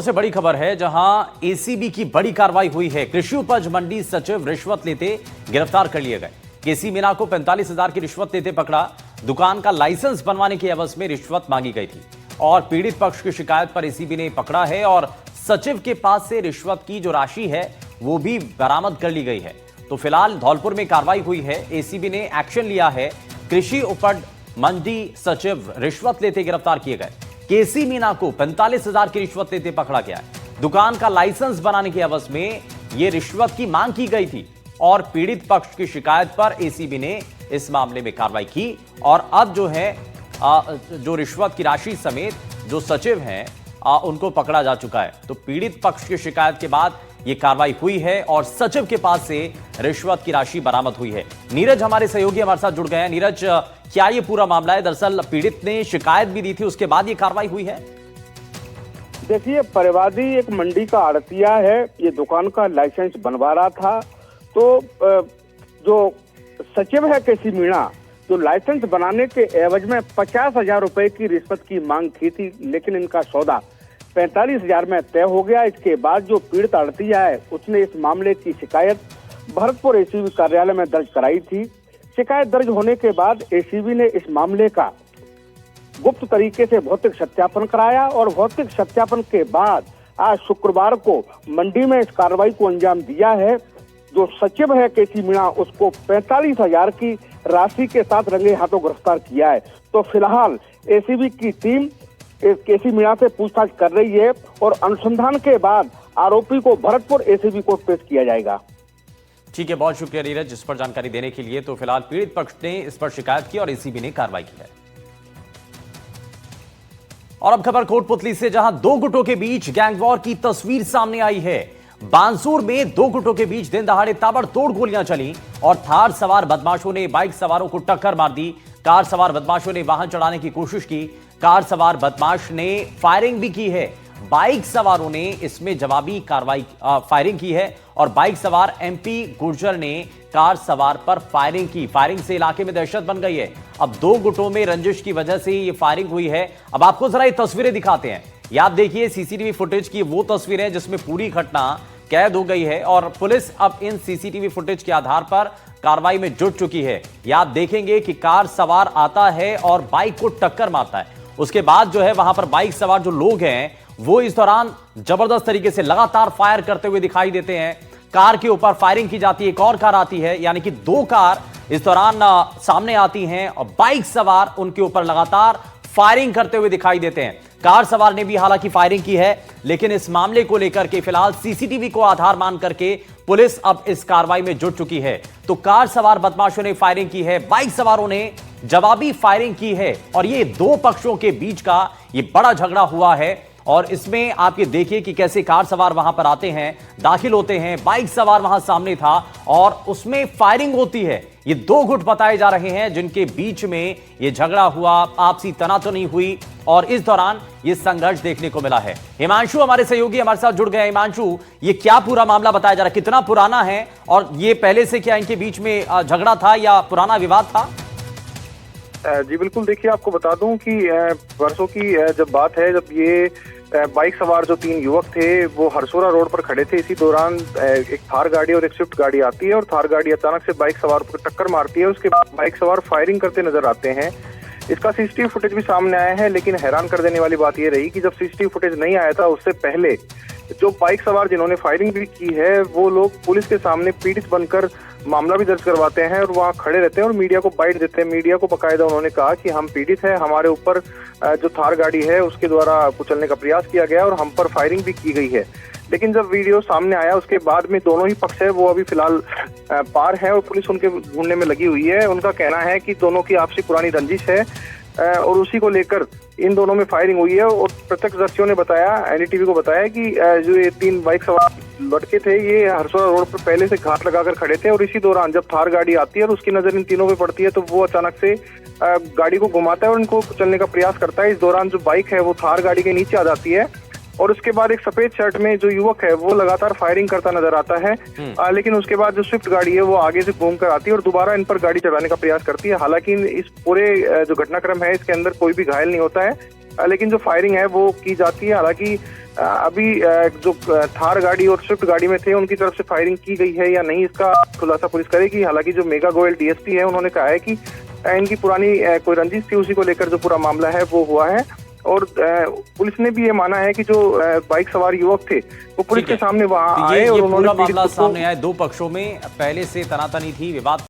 से बड़ी खबर है जहां एसीबी की बड़ी कार्रवाई हुई है। कृषि उपज मंडी सचिव रिश्वत लेते गिरफ्तार कर लिए गए। केसी मीणा को 45,000 की रिश्वत लेते पकड़ा। दुकान का लाइसेंस बनवाने के एवज में रिश्वत मांगी गई थी और पीड़ित पक्ष की शिकायत पर एसीबी ने पकड़ा है और सचिव के पास से रिश्वत की जो राशि है वो भी बरामद कर ली गई है। तो फिलहाल धौलपुर में कार्रवाई हुई है। एसीबी ने एक्शन लिया है। कृषि उपज मंडी सचिव रिश्वत लेते गिरफ्तार किए गए। केसी मीणा को 45,000 की रिश्वत लेते पकड़ा गया है। दुकान का लाइसेंस बनाने के एवज में यह रिश्वत की मांग की गई थी और पीड़ित पक्ष की शिकायत पर एसीबी ने इस मामले में कार्रवाई की और अब जो है जो रिश्वत की राशि समेत जो सचिव हैं उनको पकड़ा जा चुका है। तो पीड़ित पक्ष की शिकायत के बाद यह कार्रवाई हुई है और सचिव के पास से रिश्वत की राशि बरामद हुई है। नीरज हमारे सहयोगी हमारे साथ जुड़ गए हैं। नीरज, क्या ये पूरा मामला है? दरअसल पीड़ित ने शिकायत भी दी थी, उसके बाद ये कार्रवाई हुई है। देखिए, परिवादी एक मंडी का आड़तिया है। ये दुकान का लाइसेंस बनवा रहा था। तो जो सचिव है केसी मीणा, जो लाइसेंस बनाने के एवज में 50,000 रुपए की रिश्वत की मांग की थी, लेकिन इनका सौदा 45,000 में तय हो गया। इसके बाद जो पीड़ित आड़तिया है उसने इस मामले की शिकायत भरतपुर एसीबी कार्यालय में दर्ज कराई थी। शिकायत दर्ज होने के बाद एसीबी ने इस मामले का गुप्त तरीके से भौतिक सत्यापन कराया और भौतिक सत्यापन के बाद आज शुक्रवार को मंडी में इस कार्रवाई को अंजाम दिया है। जो सचिव है केसी मीणा, उसको 45,000 की राशि के साथ रंगे हाथों गिरफ्तार किया है। तो फिलहाल एसीबी की टीम केसी मीणा से पूछताछ कर रही है और अनुसंधान के बाद आरोपी को भरतपुर एसीबी कोर्ट पेश किया जाएगा। ठीक है, बहुत शुक्रिया नीरज इस पर जानकारी देने के लिए। तो फिलहाल पीड़ित पक्ष ने इस पर शिकायत की और एसीबी ने कार्रवाई की है। और अब खबर कोटपुतली से, जहां दो गुटों के बीच गैंगवॉर की तस्वीर सामने आई है। बांसूर में दो गुटों के बीच दिन दहाड़े ताबड़तोड़ गोलियां चली और थार सवार बदमाशों ने बाइक सवारों को टक्कर मार दी। कार सवार बदमाशों ने वाहन चढ़ाने की कोशिश की। कार सवार बदमाश ने फायरिंग भी की है। बाइक सवारों ने इसमें जवाबी कार्रवाई फायरिंग की है और बाइक सवार एमपी गुर्जर ने कार सवार पर फायरिंग की। फायरिंग से इलाके में दहशत बन गई है। अब दो गुटों में रंजिश की वजह से ये फायरिंग हुई है। अब आपको जरा ये तस्वीरें दिखाते हैं। ये आप देखिए, सीसीटीवी फुटेज की वो तस्वीरें हैं जिसमें पूरी घटना कैद हो गई है और पुलिस अब इन सीसीटीवी फुटेज के आधार पर कार्रवाई में जुट चुकी है। ये आप देखेंगे कि कार सवार आता है और बाइक को टक्कर मारता है। उसके बाद जो है वहां पर बाइक सवार जो लोग हैं वो इस दौरान जबरदस्त तरीके से लगातार फायर करते हुए दिखाई देते हैं। कार के ऊपर फायरिंग की जाती है। एक और कार आती है, यानी कि दो कार इस दौरान सामने आती हैं और बाइक सवार उनके ऊपर लगातार फायरिंग करते हुए दिखाई देते हैं। कार सवार ने भी हालांकि फायरिंग की है, लेकिन इस मामले को लेकर के फिलहाल सीसीटीवी को आधार मान करके पुलिस अब इस कार्रवाई में जुट चुकी है। तो कार सवार बदमाशों ने फायरिंग की है, बाइक सवारों ने जवाबी फायरिंग की है और ये दो पक्षों के बीच का ये बड़ा झगड़ा हुआ है। और इसमें आप ये देखिए कि कैसे कार सवार वहां पर आते हैं, दाखिल होते हैं, बाइक सवार वहां सामने था और उसमें फायरिंग होती है। ये दो गुट बताए जा रहे हैं जिनके बीच में ये झगड़ा हुआ, आपसी तनातनी हुई और इस दौरान ये संघर्ष देखने को मिला है। हिमांशु हमारे सहयोगी हमारे साथ जुड़ गए। हिमांशु, ये क्या पूरा मामला बताया जा रहा है, कितना पुराना है और ये पहले से क्या इनके बीच में झगड़ा था या पुराना विवाद था? जी बिल्कुल, देखिए आपको बता दूं कि वर्षों की जब बात है, जब ये बाइक सवार जो तीन युवक थे वो हरसोरा रोड पर खड़े थे। इसी दौरान एक थार गाड़ी और एक स्विफ्ट गाड़ी आती है और थार गाड़ी अचानक से बाइक सवार पर टक्कर मारती है। उसके बाद बाइक सवार फायरिंग करते नजर आते हैं। इसका सीसीटीवी फुटेज भी सामने आया है, लेकिन हैरान कर देने वाली बात यह रही कि जब सीसीटीवी फुटेज नहीं आया था उससे पहले जो बाइक सवार जिन्होंने फायरिंग भी की है वो लोग पुलिस के सामने पीड़ित बनकर मामला भी दर्ज करवाते हैं और वहाँ खड़े रहते हैं और मीडिया को बाइट देते हैं। मीडिया को बकायदा उन्होंने कहा कि हम पीड़ित हैं, हमारे ऊपर जो थार गाड़ी है उसके द्वारा कुचलने का प्रयास किया गया और हम पर फायरिंग भी की गई है। लेकिन जब वीडियो सामने आया उसके बाद में दोनों ही पक्ष है वो अभी फिलहाल पार है और पुलिस उनके ढूंढने में लगी हुई है। उनका कहना है कि दोनों की आपसी पुरानी रंजिश है और उसी को लेकर इन दोनों में फायरिंग हुई है। और प्रत्यक्षदर्शियों ने बताया, एनडीटीवी को बताया कि जो ये तीन बाइक सवार लड़के थे ये हरसोरा रोड पर पहले से घात लगाकर खड़े थे और इसी दौरान जब थार गाड़ी आती है और उसकी नजर इन तीनों पे पड़ती है तो वो अचानक से गाड़ी को घुमाता है और इनको चलने का प्रयास करता है। इस दौरान जो बाइक है वो थार गाड़ी के नीचे आ जाती है और उसके बाद एक सफेद शर्ट में जो युवक है वो लगातार फायरिंग करता नजर आता है। लेकिन उसके बाद जो स्विफ्ट गाड़ी है वो आगे से घूम कर आती है और दोबारा इन पर गाड़ी चढ़ाने का प्रयास करती है। हालांकि इस पूरे जो घटनाक्रम है इसके अंदर कोई भी घायल नहीं होता है। लेकिन जो फायरिंग है वो की जाती है। हालांकि अभी जो थार गाड़ी और स्विफ्ट गाड़ी में थे उनकी तरफ से फायरिंग की गई है या नहीं, इसका खुलासा पुलिस करेगी। हालांकि जो मेगा गोयल डीएसपी है उन्होंने कहा है कि इनकी पुरानी कोई रंजिश थी, उसी को लेकर जो पूरा मामला है वो हुआ है। और पुलिस ने भी ये माना है कि जो बाइक सवार युवक थे वो पुलिस के सामने वहां आए और ये उन्होंने पूरा मामला सामने आया। दो पक्षों में पहले से तनातनी थी, विवाद